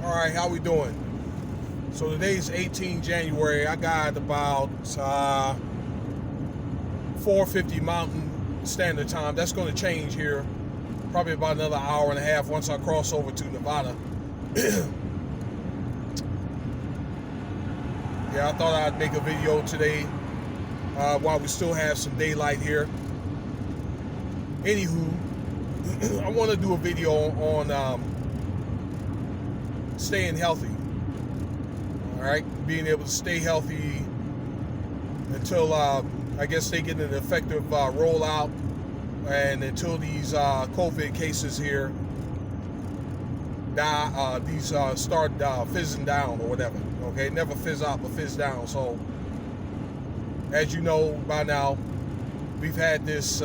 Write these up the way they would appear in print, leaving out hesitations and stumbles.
All right, how we doing? So today's 18 January. I got about 4:50 Mountain Standard Time. That's going to change here, probably about another hour and a half once I cross over to Nevada. Yeah, I thought I'd make a video today while we still have some daylight here. Anywho, I want to do a video on staying healthy. All right, being able to stay healthy until I guess they get an effective rollout, and until these COVID cases here start fizzing down or whatever. Okay, never fizz out but fizz down. So as you know by now, we've had this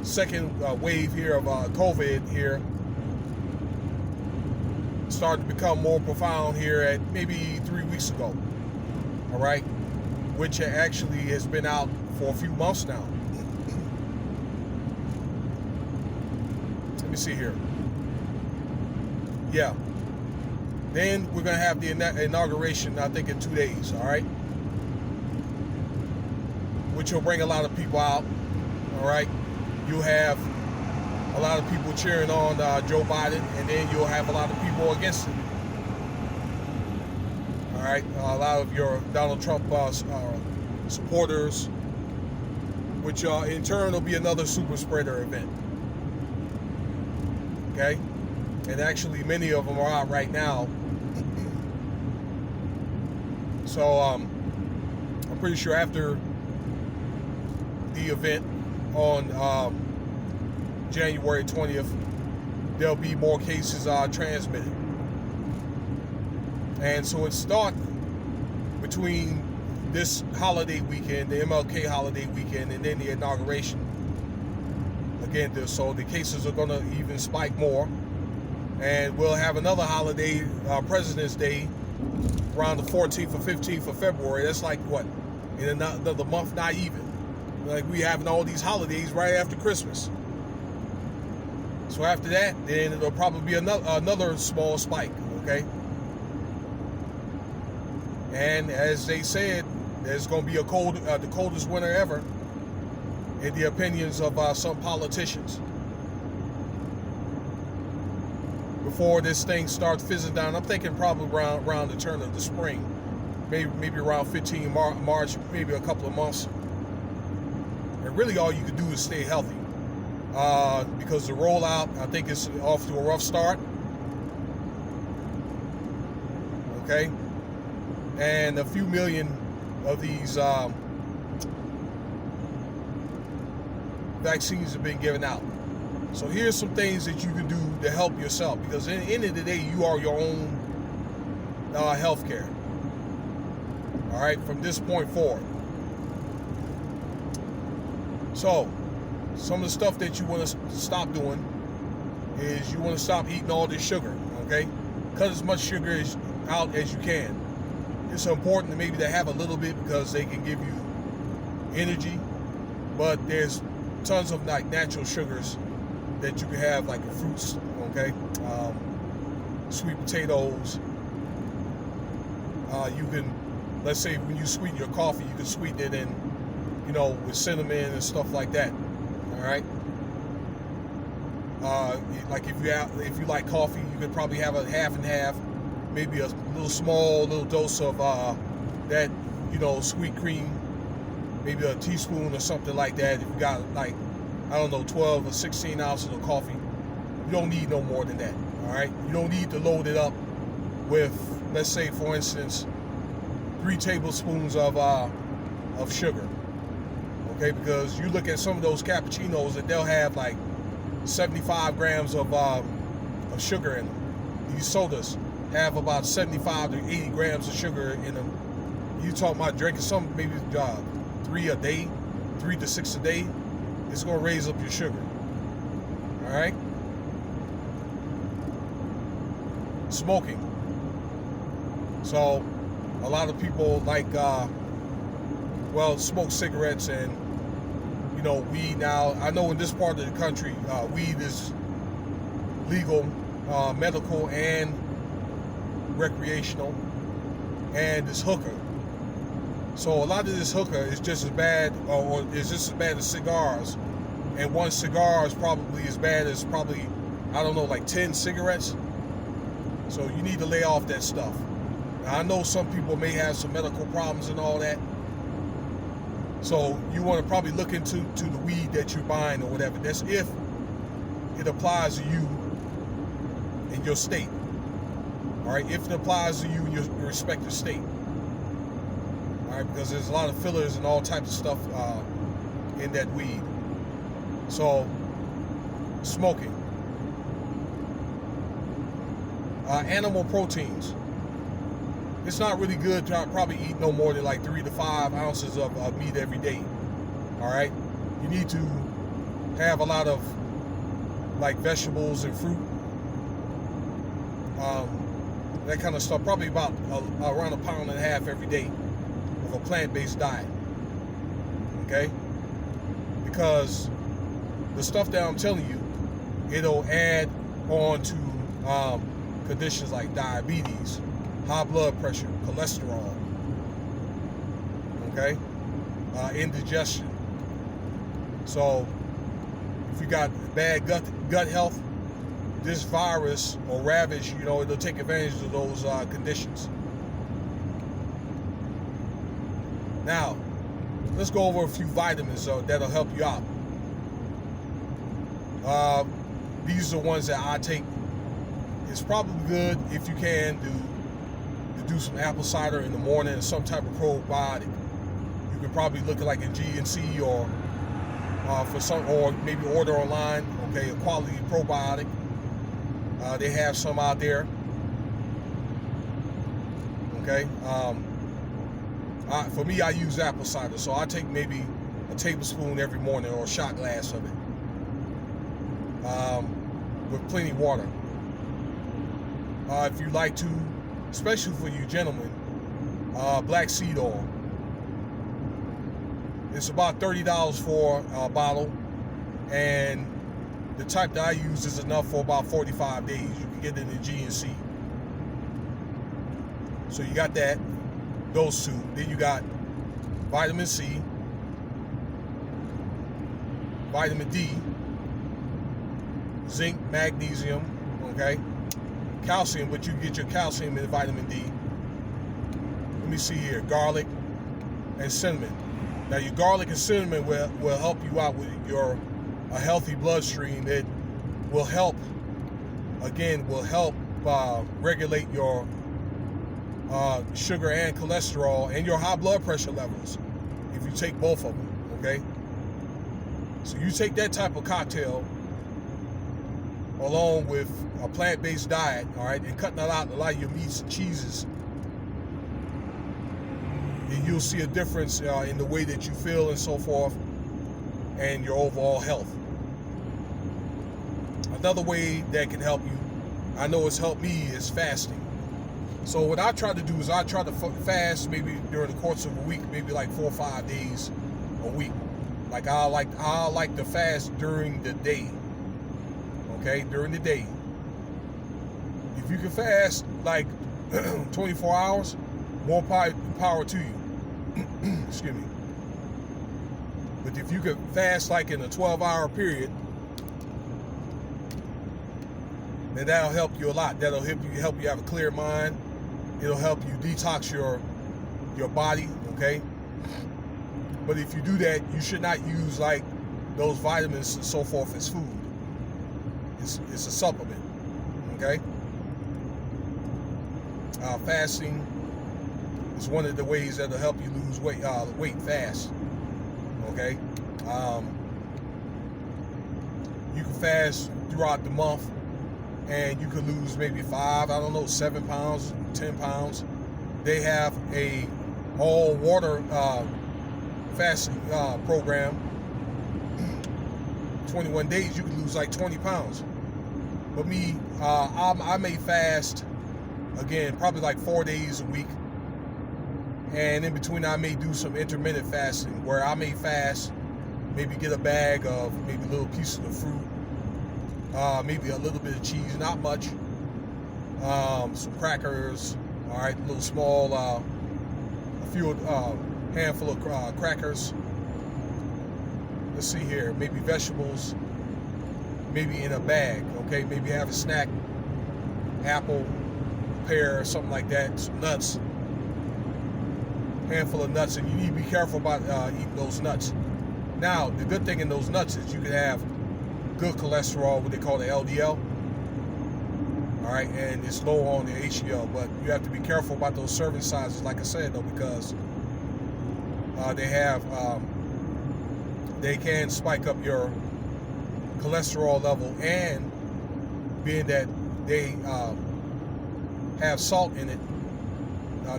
second wave here of COVID here, starting to become more profound here at maybe 3 weeks ago. All right, which actually has been out for a few months now. Let me see here. Yeah. Then we're going to have the inauguration, I think, in 2 days, all right? Which will bring a lot of people out, all right? You'll have a lot of people cheering on Joe Biden, and then you'll have a lot of people against him. All right? A lot of your Donald Trump supporters, which in turn will be another super spreader event. Okay? And actually many of them are out right now. So I'm pretty sure after the event on January 20th, there'll be more cases transmitted. And so it starts between this holiday weekend, the MLK holiday weekend, and then the inauguration. Again, so the cases are going to even spike more. And we'll have another holiday, President's Day, around the 14th or 15th of February. That's like what? In another month, not even. Like we having all these holidays right after Christmas. So after that, then it'll probably be another small spike, okay? And as they said, there's going to be the coldest winter ever, in the opinions of some politicians. Before this thing starts fizzing down, I'm thinking probably around the turn of the spring, maybe around 15 March, maybe a couple of months. And really all you can do is stay healthy, because the rollout, I think, is off to a rough start. Okay, and a few million of these vaccines have been given out. So here's some things that you can do to help yourself, because in the end of the day, you are your own healthcare. All right, from this point forward. So some of the stuff that you want to stop doing is you want to stop eating all this sugar. Okay, cut as much sugar out as you can. It's important to maybe to have a little bit because they can give you energy, but there's tons of like natural sugars that you can have, like fruits, okay, sweet potatoes. You can, let's say when you sweeten your coffee, you can sweeten it in, with cinnamon and stuff like that. All right. Like if you like coffee, you could probably have a half and half, maybe a little dose of that, sweet cream, maybe a teaspoon or something like that. If you got like, I don't know, 12 or 16 ounces of coffee, you don't need no more than that. All right, you don't need to load it up with, let's say, for instance, 3 tablespoons of sugar. Okay, because you look at some of those cappuccinos and they'll have like 75 grams of sugar in them. These sodas have about 75 to 80 grams of sugar in them. You talking about drinking some, maybe 3 a day, 3 to 6 a day. It's going to raise up your sugar. All right. Smoking. So a lot of people like smoke cigarettes and weed. Now I know in this part of the country, weed is legal, medical and recreational, and this hookah. So a lot of this hookah is just as bad, or is just as bad as cigars, and one cigar is probably as bad as probably, I don't know, like 10 cigarettes. So you need to lay off that stuff. Now, I know some people may have some medical problems and all that, so you want to probably look into the weed that you're buying or whatever. That's if it applies to you in your state. All right, if it applies to you in your respective state. All right, because there's a lot of fillers and all types of stuff in that weed. So, smoking. Animal proteins. It's not really good to probably eat no more than like 3 to 5 ounces of meat every day. All right, you need to have a lot of like vegetables and fruit, that kind of stuff. Probably about around 1.5 pounds every day of a plant-based diet. Okay, because the stuff that I'm telling you, it'll add on to conditions like diabetes, high blood pressure, cholesterol, okay, indigestion. So if you got bad gut health, this virus or ravage, it'll take advantage of those conditions. Now, let's go over a few vitamins that'll help you out. These are the ones that I take. It's probably good if you can do some apple cider in the morning and some type of probiotic. You can probably look at like a GNC or for some, or maybe order online. Okay, a quality probiotic. They have some out there. Okay. For me, I use apple cider, so I take maybe a tablespoon every morning or a shot glass of it, with plenty of water. If you like to, especially for you gentlemen, black seed oil. It's about $30 for a bottle, and the type that I use is enough for about 45 days. You can get it in the GNC. So you got that, those two. Then you got vitamin C, vitamin D, zinc, magnesium, okay? Calcium, but you can get your calcium in vitamin D. Let me see here, garlic and cinnamon. Now your garlic and cinnamon will help you out with a healthy bloodstream. It will help, regulate your sugar and cholesterol and your high blood pressure levels if you take both of them, okay? So you take that type of cocktail along with a plant-based diet, all right, and cutting out a lot of your meats and cheeses, and you'll see a difference in the way that you feel and so forth, and your overall health. Another way that can help you, I know it's helped me, is fasting. So what I try to do is I try to fast maybe during the course of a week, maybe like 4 or 5 days a week. Like I like to fast during the day. Okay, during the day. If you can fast like 24 hours, more power to you. Excuse me. But if you could fast like in a 12-hour period, then that'll help you a lot. That'll help you have a clear mind. It'll help you detox your body, okay? But if you do that, you should not use like those vitamins and so forth as food. It's a supplement, okay? Fasting is one of the ways that'll help you lose weight fast, okay? You can fast throughout the month, and you could lose maybe 7 pounds, 10 pounds. They have a all water fasting program. 21 days, you can lose like 20 pounds. But me, I may fast, again, probably like 4 days a week. And in between, I may do some intermittent fasting, where I may fast, maybe get a bag of maybe little pieces of fruit, maybe a little bit of cheese, not much. some crackers, all right, little small, a few handful of crackers. Let's see here, maybe vegetables, maybe in a bag, okay? Maybe have a snack, apple, pear, something like that, some nuts, handful of nuts, and you need to be careful about eating those nuts. Now, the good thing in those nuts is you can have good cholesterol, what they call the LDL, all right, and it's low on the HDL, but you have to be careful about those serving sizes, like I said, though, because they can spike up your cholesterol level, and being that they have salt in it,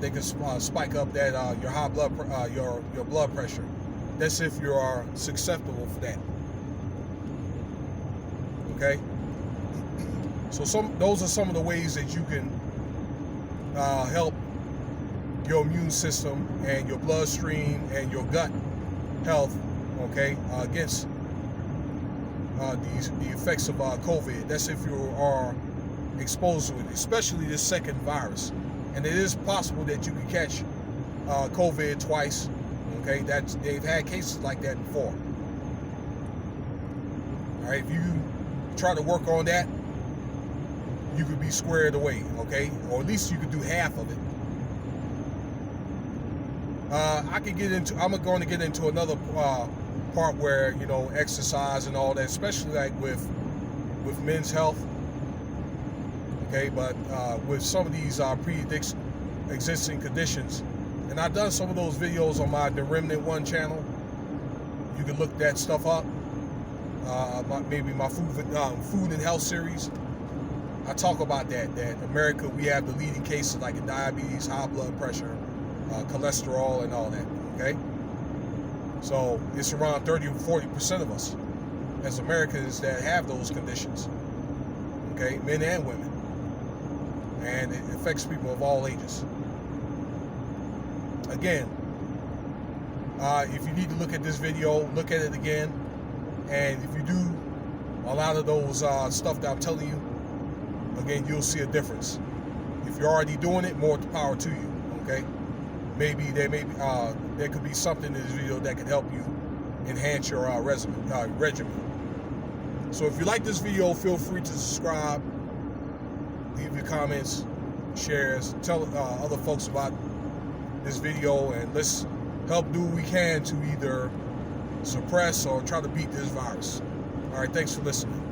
they can spike up that your high blood your blood pressure. That's if you are susceptible for that. Okay. So those are some of the ways that you can help your immune system and your bloodstream and your gut health, okay, against the effects of COVID. That's if you are exposed to it, especially this second virus. And it is possible that you can catch COVID twice. Okay, they've had cases like that before. All right, if you try to work on that, you could be squared away, okay? Or at least you could do half of it. I'm going to get into another part where, you know, exercise and all that, especially like with men's health, okay? But with some of these pre-existing conditions, and I've done some of those videos on my The Remnant One channel. You can look that stuff up. Maybe my food and health series. I talk about that America, we have the leading cases like in diabetes, high blood pressure, cholesterol, and all that. Okay, so it's around 30 or 40% of us as Americans that have those conditions. Okay, men and women, and it affects people of all ages. Again, if you need to look at this video, look at it again. And if you do a lot of those stuff that I'm telling you, again, you'll see a difference. If you're already doing it, more power to you, okay? Maybe there could be something in this video that could help you enhance your regimen. So if you like this video, feel free to subscribe, leave your comments, shares, tell other folks about this video, and let's help do what we can to either suppress or try to beat this virus. All right, thanks for listening.